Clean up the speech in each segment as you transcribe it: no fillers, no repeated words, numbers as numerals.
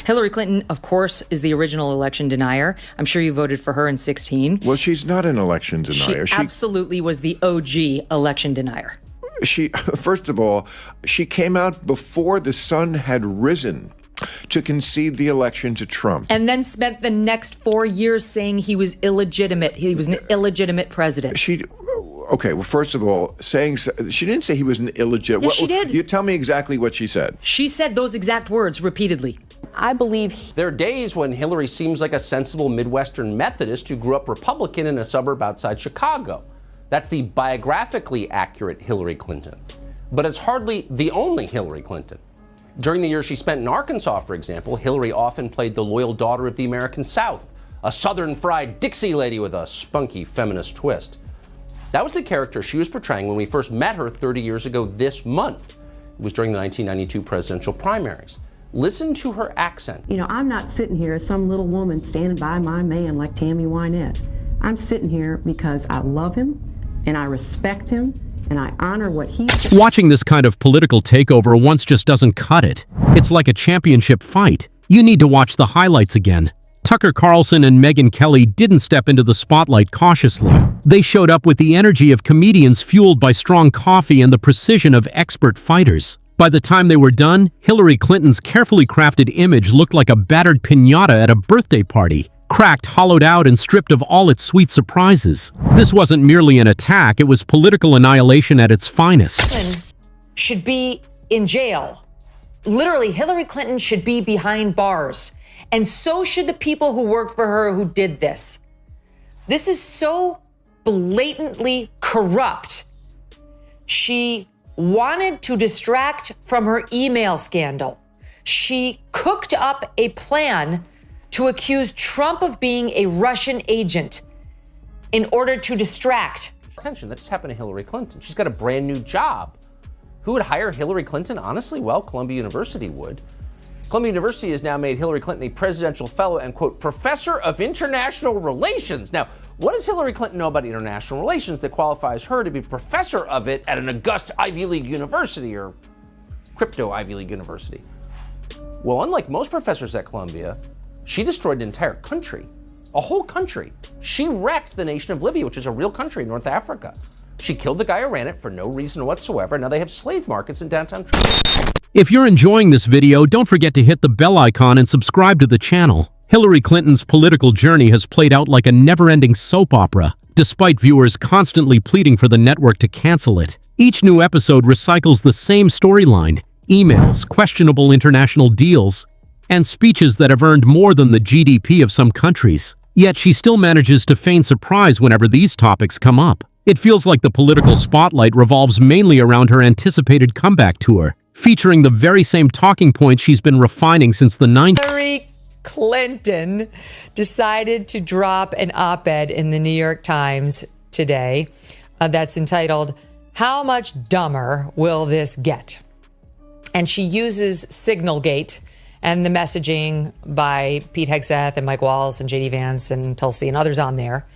Hillary Clinton, of course, is the original election denier. I'm sure you voted for her in 2016. Well, she's not an election denier. She absolutely was the OG election denier. First of all, she came out before the sun had risen to concede the election to Trump. And then spent the next 4 years saying he was illegitimate. He was an illegitimate president. Okay, well, first of all, she didn't say he was an illegitimate. Yes, she did. You tell me exactly what she said. She said those exact words repeatedly. I believe there are days when Hillary seems like a sensible Midwestern Methodist who grew up Republican in a suburb outside Chicago. That's the biographically accurate Hillary Clinton. But it's hardly the only Hillary Clinton. During the years she spent in Arkansas, for example, Hillary often played the loyal daughter of the American South, a Southern fried Dixie lady with a spunky feminist twist. That was the character she was portraying when we first met her 30 years ago this month. It was during the 1992 presidential primaries. Listen to her accent. You know, I'm not sitting here as some little woman standing by my man like Tammy Wynette. I'm sitting here because I love him and I respect him and I honor what he said. Watching this kind of political takeover once just doesn't cut it. It's like a championship fight. You need to watch the highlights again. Tucker Carlson and Megyn Kelly didn't step into the spotlight cautiously. They showed up with the energy of comedians fueled by strong coffee and the precision of expert fighters. By the time they were done, Hillary Clinton's carefully crafted image looked like a battered piñata at a birthday party, cracked, hollowed out, and stripped of all its sweet surprises. This wasn't merely an attack, it was political annihilation at its finest. Clinton should be in jail. Literally, Hillary Clinton should be behind bars. And so should the people who worked for her who did this. This is so blatantly corrupt. She wanted to distract from her email scandal. She cooked up a plan to accuse Trump of being a Russian agent in order to distract. Attention, that just happened to Hillary Clinton. She's got a brand new job. Who would hire Hillary Clinton? Honestly, well, Columbia University would. Columbia University has now made Hillary Clinton a presidential fellow and, quote, professor of international relations. Now, what does Hillary Clinton know about international relations that qualifies her to be professor of it at an august Ivy League university or crypto Ivy League university? Well, unlike most professors at Columbia, she destroyed an entire country, a whole country. She wrecked the nation of Libya, which is a real country in North Africa. She killed the guy who ran it for no reason whatsoever. Now they have slave markets in downtown Toronto. If you're enjoying this video, don't forget to hit the bell icon and subscribe to the channel. Hillary Clinton's political journey has played out like a never-ending soap opera, despite viewers constantly pleading for the network to cancel it. Each new episode recycles the same storyline: emails, questionable international deals, and speeches that have earned more than the GDP of some countries. Yet she still manages to feign surprise whenever these topics come up. It feels like the political spotlight revolves mainly around her anticipated comeback tour, featuring the very same talking points she's been refining since the 90s. Hillary Clinton decided to drop an op-ed in the New York Times today that's entitled, "How much dumber will this get?" And she uses Signalgate and the messaging by Pete Hegseth and Mike Wallace and JD Vance and Tulsi and others on there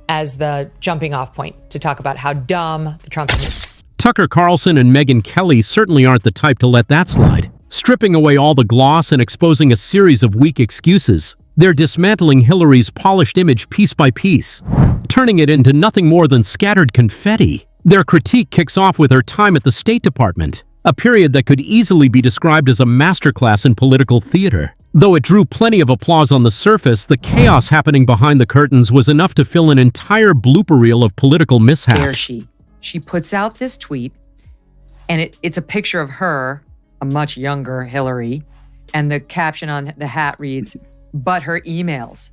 as the jumping off point to talk about how dumb the Trump is. Tucker Carlson and Megyn Kelly certainly aren't the type to let that slide. Stripping away all the gloss and exposing a series of weak excuses, they're dismantling Hillary's polished image piece by piece, turning it into nothing more than scattered confetti. Their critique kicks off with her time at the State Department, a period that could easily be described as a masterclass in political theater. Though it drew plenty of applause on the surface, the chaos happening behind the curtains was enough to fill an entire blooper reel of political mishaps. There she puts out this tweet, and it's a picture of her, a much younger Hillary, and the caption on the hat reads, "But her emails."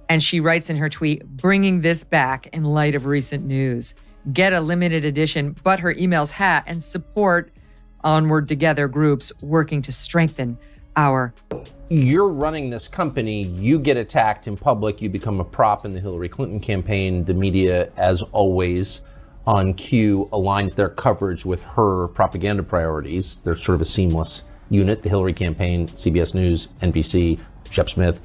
And she writes in her tweet, "Bringing this back in light of recent news. Get a limited edition But Her Emails hat and support Onward Together groups working to strengthen our..." You're running this company, you get attacked in public, you become a prop in the Hillary Clinton campaign. The media, as always, on cue, aligns their coverage with her propaganda priorities. They're sort of a seamless unit, the Hillary campaign, CBS News, NBC, Shep Smith.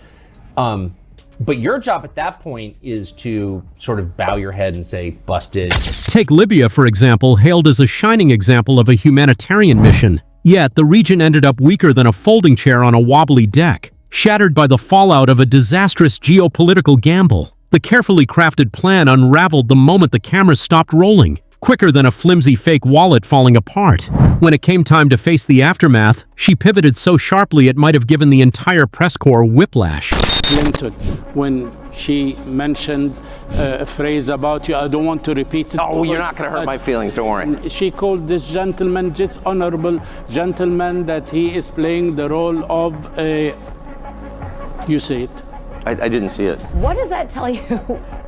But your job at that point is to sort of bow your head and say, busted. Take Libya, for example, hailed as a shining example of a humanitarian mission. Yet, the region ended up weaker than a folding chair on a wobbly deck. shattered by the fallout of a disastrous geopolitical gamble. The carefully crafted plan unraveled the moment the cameras stopped rolling, quicker than a flimsy fake wallet falling apart. When it came time to face the aftermath, she pivoted so sharply it might have given the entire press corps whiplash. Clinton, when she mentioned a phrase about you, I don't want to repeat it. Oh, you're not going to hurt my feelings, don't worry. She called this gentleman, this honorable gentleman, that he is playing the role of a... You say it. I didn't see it. What does that tell you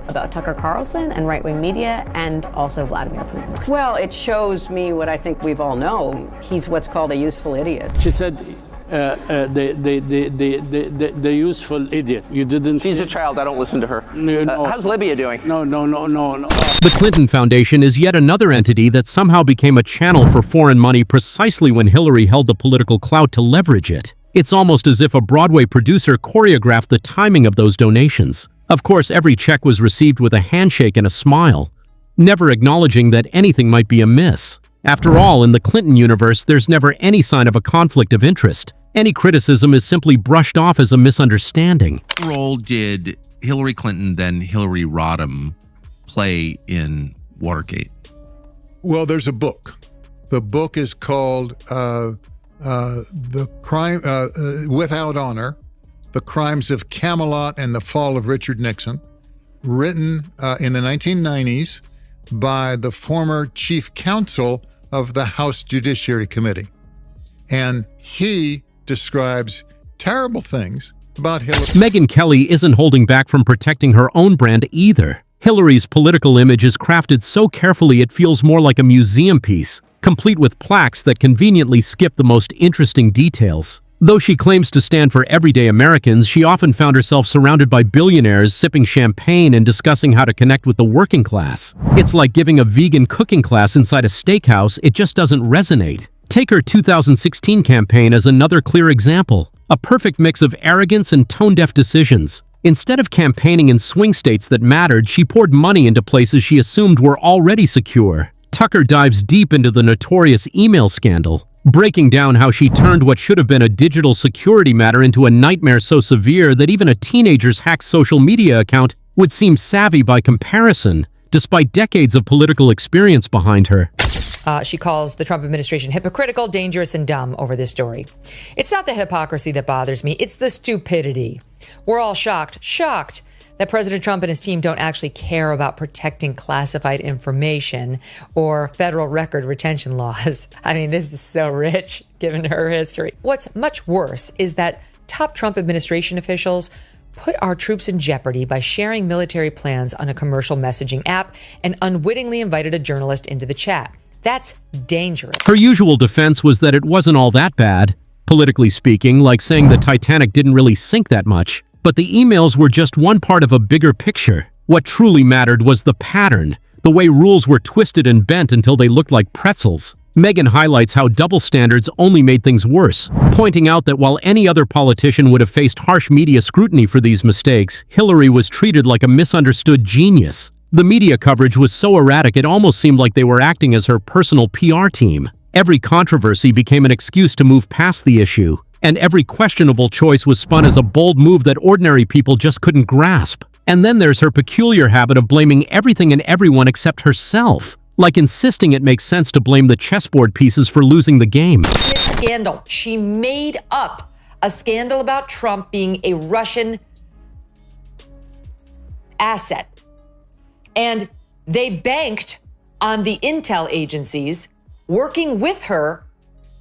about Tucker Carlson and right-wing media and also Vladimir Putin? Well, it shows me what I think we've all known. He's what's called a useful idiot. She said the useful idiot. You didn't... She's a child. I don't listen to her. No. How's Libya doing? No. The Clinton Foundation is yet another entity that somehow became a channel for foreign money precisely when Hillary held the political clout to leverage it. It's almost as if a Broadway producer choreographed the timing of those donations. Of course, every check was received with a handshake and a smile, never acknowledging that anything might be amiss. After all, in the Clinton universe, there's never any sign of a conflict of interest. Any criticism is simply brushed off as a misunderstanding. What role did Hillary Clinton, then Hillary Rodham, play in Watergate? Well, there's a book. The book is called The Crime Without Honor, The Crimes of Camelot and the Fall of Richard Nixon, written in the 1990s by the former chief counsel of the House Judiciary Committee. And he describes terrible things about Hillary. Megyn Kelly isn't holding back from protecting her own brand either. Hillary's political image is crafted so carefully it feels more like a museum piece, complete with plaques that conveniently skip the most interesting details. Though she claims to stand for everyday Americans, she often found herself surrounded by billionaires sipping champagne and discussing how to connect with the working class. It's like giving a vegan cooking class inside a steakhouse. It just doesn't resonate. Take her 2016 campaign as another clear example. A perfect mix of arrogance and tone-deaf decisions. Instead of campaigning in swing states that mattered, she poured money into places she assumed were already secure. Tucker dives deep into the notorious email scandal, breaking down how she turned what should have been a digital security matter into a nightmare so severe that even a teenager's hacked social media account would seem savvy by comparison, despite decades of political experience behind her. She calls the Trump administration hypocritical, dangerous, and dumb over this story. It's not the hypocrisy that bothers me, it's the stupidity. We're all shocked that President Trump and his team don't actually care about protecting classified information or federal record retention laws. I mean, this is so rich, given her history. What's much worse is that top Trump administration officials put our troops in jeopardy by sharing military plans on a commercial messaging app and unwittingly invited a journalist into the chat. That's dangerous. Her usual defense was that it wasn't all that bad, politically speaking, like saying the Titanic didn't really sink that much. But the emails were just one part of a bigger picture. What truly mattered was the pattern, the way rules were twisted and bent until they looked like pretzels. Megyn highlights how double standards only made things worse, pointing out that while any other politician would have faced harsh media scrutiny for these mistakes, Hillary was treated like a misunderstood genius. The media coverage was so erratic it almost seemed like they were acting as her personal PR team. Every controversy became an excuse to move past the issue, and every questionable choice was spun as a bold move that ordinary people just couldn't grasp. And then there's her peculiar habit of blaming everything and everyone except herself, like insisting it makes sense to blame the chessboard pieces for losing the game. Scandal. She made up a scandal about Trump being a Russian asset. And they banked on the intel agencies working with her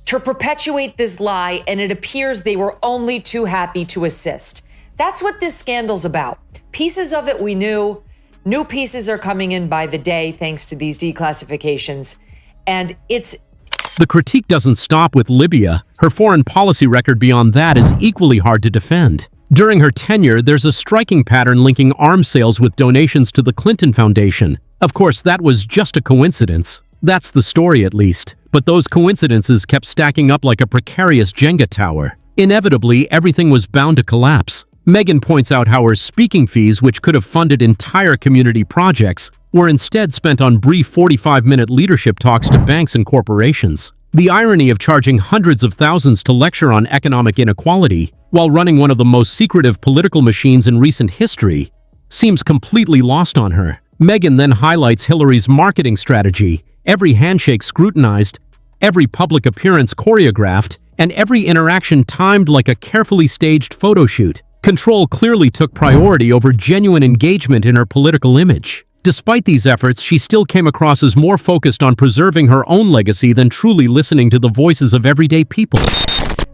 to perpetuate this lie, and it appears they were only too happy to assist. That's what this scandal's about. Pieces of it we knew. New pieces are coming in by the day thanks to these declassifications. And it's... The critique doesn't stop with Libya. Her foreign policy record beyond that is equally hard to defend. During her tenure, there's a striking pattern linking arms sales with donations to the Clinton Foundation. Of course, that was just a coincidence. That's the story, at least. But those coincidences kept stacking up like a precarious Jenga tower. Inevitably, everything was bound to collapse. Megyn points out how her speaking fees, which could have funded entire community projects, were instead spent on brief 45-minute leadership talks to banks and corporations. The irony of charging hundreds of thousands to lecture on economic inequality while running one of the most secretive political machines in recent history, seems completely lost on her. Megyn then highlights Hillary's marketing strategy, every handshake scrutinized, every public appearance choreographed, and every interaction timed like a carefully staged photo shoot. Control clearly took priority over genuine engagement in her political image. Despite these efforts, she still came across as more focused on preserving her own legacy than truly listening to the voices of everyday people.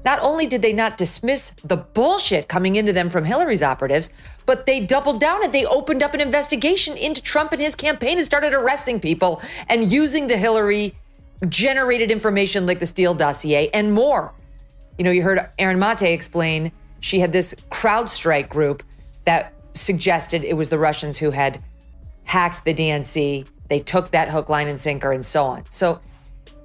Not only did they not dismiss the bullshit coming into them from Hillary's operatives, but they doubled down and they opened up an investigation into Trump and his campaign and started arresting people and using the Hillary-generated information like the Steele dossier and more. You know, you heard Erin Mate explain she had this CrowdStrike group that suggested it was the Russians who had hacked the DNC. They took that hook, line, and sinker and so on. So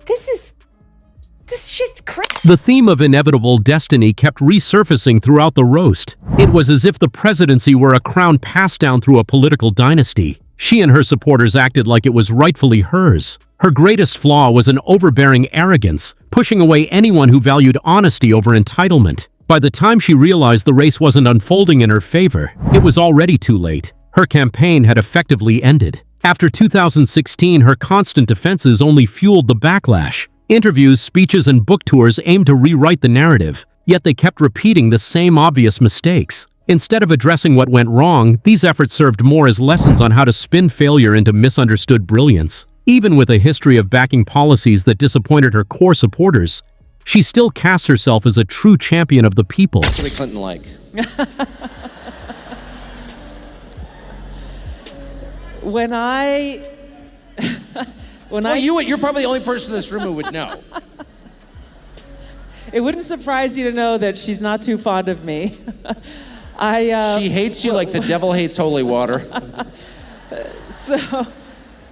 this shit's crazy. The theme of inevitable destiny kept resurfacing throughout the roast. It was as if the presidency were a crown passed down through a political dynasty. She and her supporters acted like it was rightfully hers. Her greatest flaw was an overbearing arrogance, pushing away anyone who valued honesty over entitlement. By the time she realized the race wasn't unfolding in her favor, it was already too late. Her campaign had effectively ended. After 2016, her constant defenses only fueled the backlash. Interviews, speeches, and book tours aimed to rewrite the narrative, yet they kept repeating the same obvious mistakes. Instead of addressing what went wrong, these efforts served more as lessons on how to spin failure into misunderstood brilliance. Even with a history of backing policies that disappointed her core supporters, she still casts herself as a true champion of the people. Hillary Clinton like. You're probably the only person in this room who would know. It wouldn't surprise you to know that she's not too fond of me. She hates you like the devil hates holy water. So,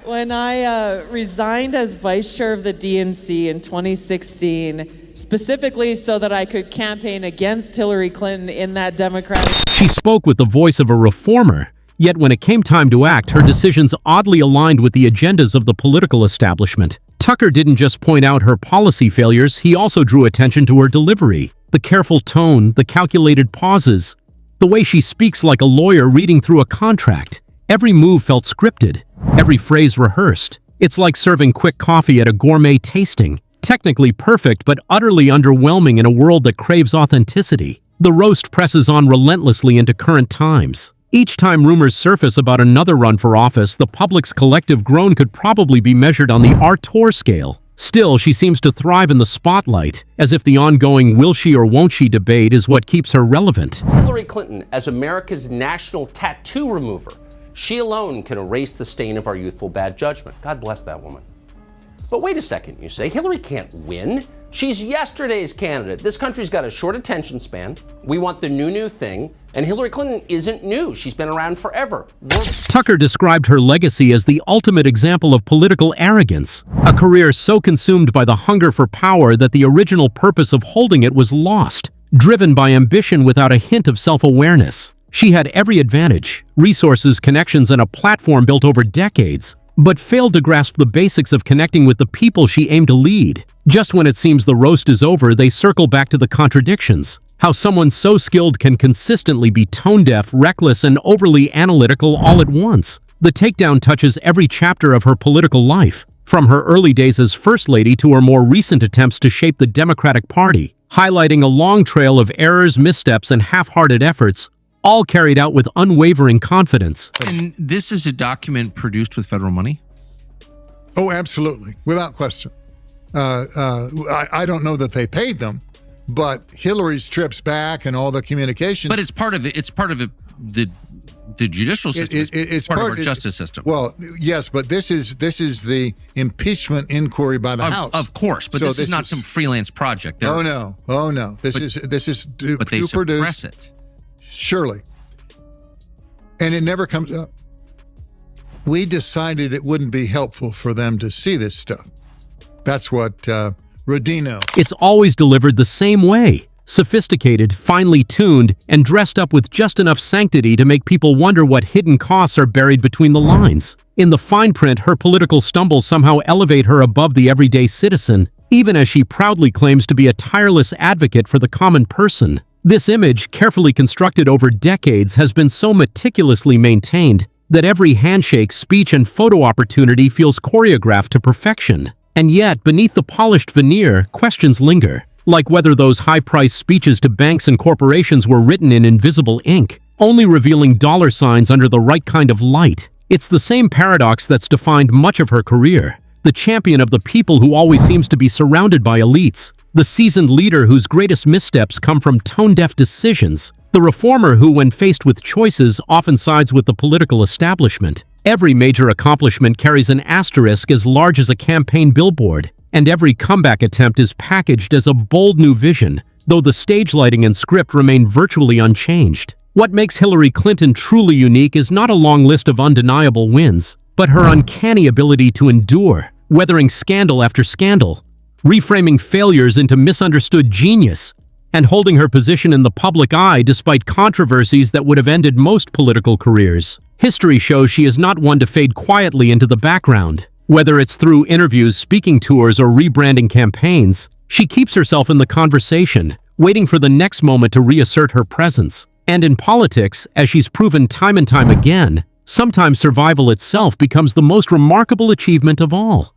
when I resigned as vice chair of the DNC in 2016, specifically so that I could campaign against Hillary Clinton in that Democratic... She spoke with the voice of a reformer, yet when it came time to act, her decisions oddly aligned with the agendas of the political establishment. Tucker didn't just point out her policy failures, he also drew attention to her delivery. The careful tone, the calculated pauses, the way she speaks like a lawyer reading through a contract. Every move felt scripted, every phrase rehearsed. It's like serving quick coffee at a gourmet tasting. Technically perfect, but utterly underwhelming in a world that craves authenticity. The roast presses on relentlessly into current times. Each time rumors surface about another run for office, the public's collective groan could probably be measured on the Artur scale. Still, she seems to thrive in the spotlight, as if the ongoing will she or won't she debate is what keeps her relevant. Hillary Clinton, as America's national tattoo remover, she alone can erase the stain of our youthful bad judgment. God bless that woman. But wait a second, you say. Hillary can't win. She's yesterday's candidate. This country's got a short attention span. We want the new thing. And Hillary Clinton isn't new. She's been around forever. Tucker described her legacy as the ultimate example of political arrogance, a career so consumed by the hunger for power that the original purpose of holding it was lost, driven by ambition without a hint of self-awareness. She had every advantage, resources, connections, and a platform built over decades, but failed to grasp the basics of connecting with the people she aimed to lead. Just when it seems the roast is over, they circle back to the contradictions. How someone so skilled can consistently be tone-deaf, reckless, and overly analytical all at once. The takedown touches every chapter of her political life, from her early days as First Lady to her more recent attempts to shape the Democratic Party, highlighting a long trail of errors, missteps, and half-hearted efforts, all carried out with unwavering confidence. And this is a document produced with federal money? Oh, absolutely, without question. I don't know that they paid them, but Hillary's trips back and all the communications. But it's part of it. It's part of it, the judicial system. It's part of our justice system. Well, yes, but this is the impeachment inquiry by the House. Of course, but so this is not some freelance project. Oh no. This is to but they produce suppress it. Surely, and it never comes up. We decided it wouldn't be helpful for them to see this stuff. That's what Rodino. It's always delivered the same way. Sophisticated, finely tuned, and dressed up with just enough sanctity to make people wonder what hidden costs are buried between the lines. In the fine print, her political stumbles somehow elevate her above the everyday citizen, even as she proudly claims to be a tireless advocate for the common person. This image, carefully constructed over decades, has been so meticulously maintained that every handshake, speech, and photo opportunity feels choreographed to perfection. And yet, beneath the polished veneer, questions linger, like whether those high-priced speeches to banks and corporations were written in invisible ink, only revealing dollar signs under the right kind of light. It's the same paradox that's defined much of her career. The champion of the people who always seems to be surrounded by elites. The seasoned leader whose greatest missteps come from tone-deaf decisions. The reformer who, when faced with choices, often sides with the political establishment. Every major accomplishment carries an asterisk as large as a campaign billboard, and every comeback attempt is packaged as a bold new vision, though the stage lighting and script remain virtually unchanged. What makes Hillary Clinton truly unique is not a long list of undeniable wins, but her uncanny ability to endure, weathering scandal after scandal, reframing failures into misunderstood genius, and holding her position in the public eye despite controversies that would have ended most political careers. History shows she is not one to fade quietly into the background. Whether it's through interviews, speaking tours, or rebranding campaigns, she keeps herself in the conversation, waiting for the next moment to reassert her presence. And in politics, as she's proven time and time again, sometimes survival itself becomes the most remarkable achievement of all.